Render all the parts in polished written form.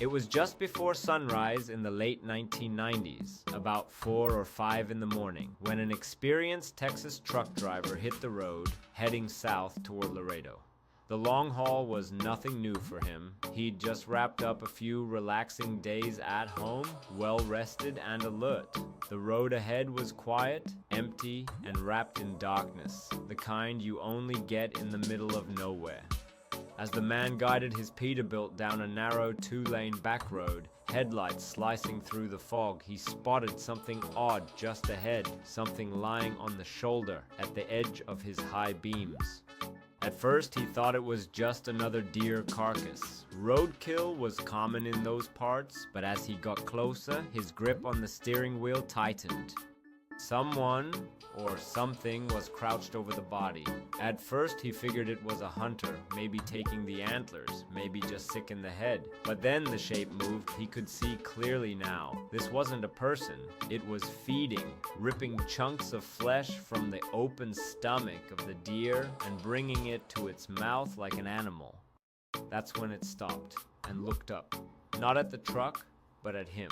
It was just before sunrise in the late 1990s, about 4 or 5 in the morning, when an experienced Texas truck driver hit the road, heading south toward Laredo. The long haul was nothing new for him. He'd just wrapped up a few relaxing days at home, well rested and alert. The road ahead was quiet, empty, and wrapped in darkness, the kind you only get in the middle of nowhere. As the man guided his Peterbilt down a narrow 2-lane back road, headlights slicing through the fog, he spotted something odd just ahead, something lying on the shoulder at the edge of his high beams. At first, he thought it was just another deer carcass. Roadkill was common in those parts, but as he got closer, his grip on the steering wheel tightened. Someone or something was crouched over the body. At first, he figured it was a hunter, maybe taking the antlers, maybe just sick in the head. But then the shape moved. He could see clearly now. This wasn't a person. It was feeding, ripping chunks of flesh from the open stomach of the deer and bringing it to its mouth like an animal. That's when it stopped and looked up, not at the truck, but at him.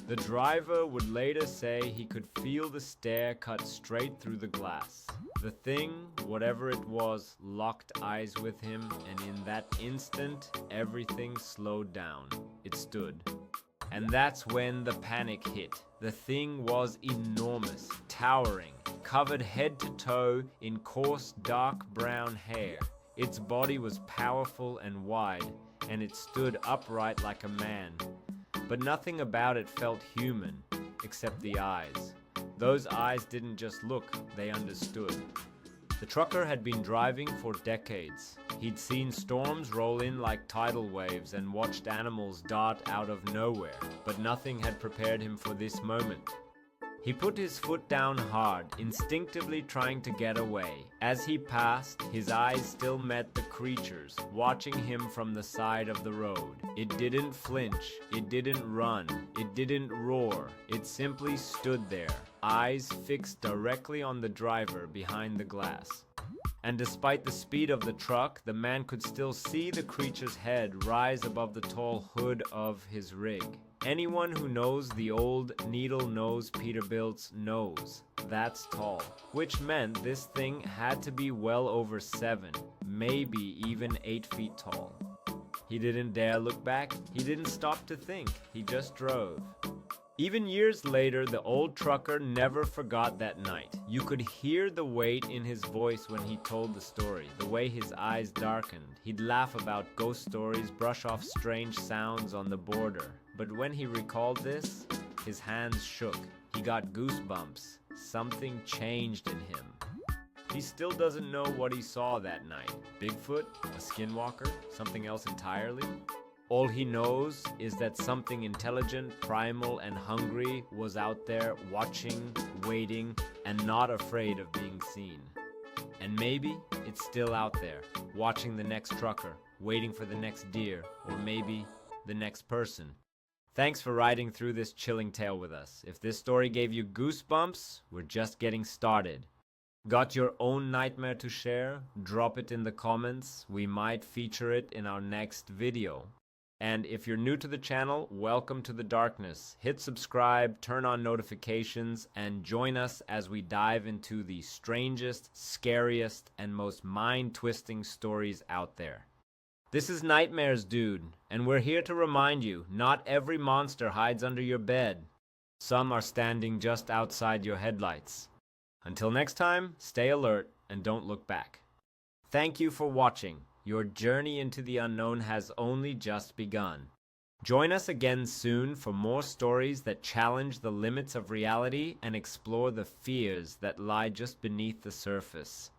The driver would later say he could feel the stare cut straight through the glass. The thing, whatever it was, locked eyes with him, and in that instant, everything slowed down. It stood. And that's when the panic hit. The thing was enormous, towering, covered head to toe in coarse dark brown hair. Its body was powerful and wide, and it stood upright like a man. But nothing about it felt human, except the eyes. Those eyes didn't just look, they understood. The trucker had been driving for decades. He'd seen storms roll in like tidal waves and watched animals dart out of nowhere, but nothing had prepared him for this moment. He put his foot down hard, instinctively trying to get away. As he passed, his eyes still met the creature's, watching him from the side of the road. It didn't flinch, it didn't run, it didn't roar. It simply stood there, eyes fixed directly on the driver behind the glass. And despite the speed of the truck, the man could still see the creature's head rise above the tall hood of his rig. Anyone who knows the old needle-nose Peterbilts knows that's tall, which meant this thing had to be well over 7, maybe even 8 feet tall. He didn't dare look back, he didn't stop to think, he just drove. Even years later, the old trucker never forgot that night. You could hear the weight in his voice when he told the story, the way his eyes darkened. He'd laugh about ghost stories, brush off strange sounds on the border. But when he recalled this, his hands shook. He got goosebumps. Something changed in him. He still doesn't know what he saw that night. Bigfoot? A skinwalker? Something else entirely? All he knows is that something intelligent, primal, and hungry was out there watching, waiting, and not afraid of being seen. And maybe it's still out there, watching the next trucker, waiting for the next deer, or maybe the next person. Thanks for riding through this chilling tale with us. If this story gave you goosebumps, we're just getting started. Got your own nightmare to share? Drop it in the comments. We might feature it in our next video. And if you're new to the channel, welcome to the darkness. Hit subscribe, turn on notifications, and join us as we dive into the strangest, scariest, and most mind-twisting stories out there. This is Nightmares Dude, and we're here to remind you, not every monster hides under your bed. Some are standing just outside your headlights. Until next time, stay alert and don't look back. Thank you for watching. Your journey into the unknown has only just begun. Join us again soon for more stories that challenge the limits of reality and explore the fears that lie just beneath the surface.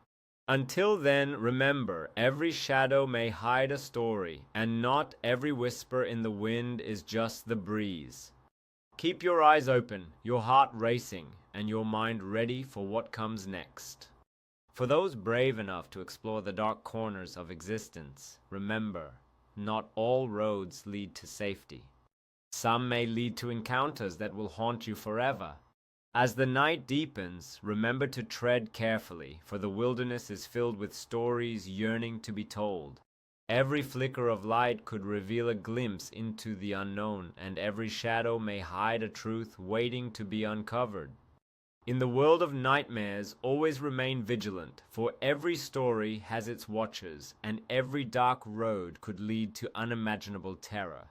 Until then, remember, every shadow may hide a story, and not every whisper in the wind is just the breeze. Keep your eyes open, your heart racing, and your mind ready for what comes next. For those brave enough to explore the dark corners of existence, remember, not all roads lead to safety. Some may lead to encounters that will haunt you forever. As the night deepens, remember to tread carefully, for the wilderness is filled with stories yearning to be told. Every flicker of light could reveal a glimpse into the unknown, and every shadow may hide a truth waiting to be uncovered. In the world of nightmares, always remain vigilant, for every story has its watchers, and every dark road could lead to unimaginable terror.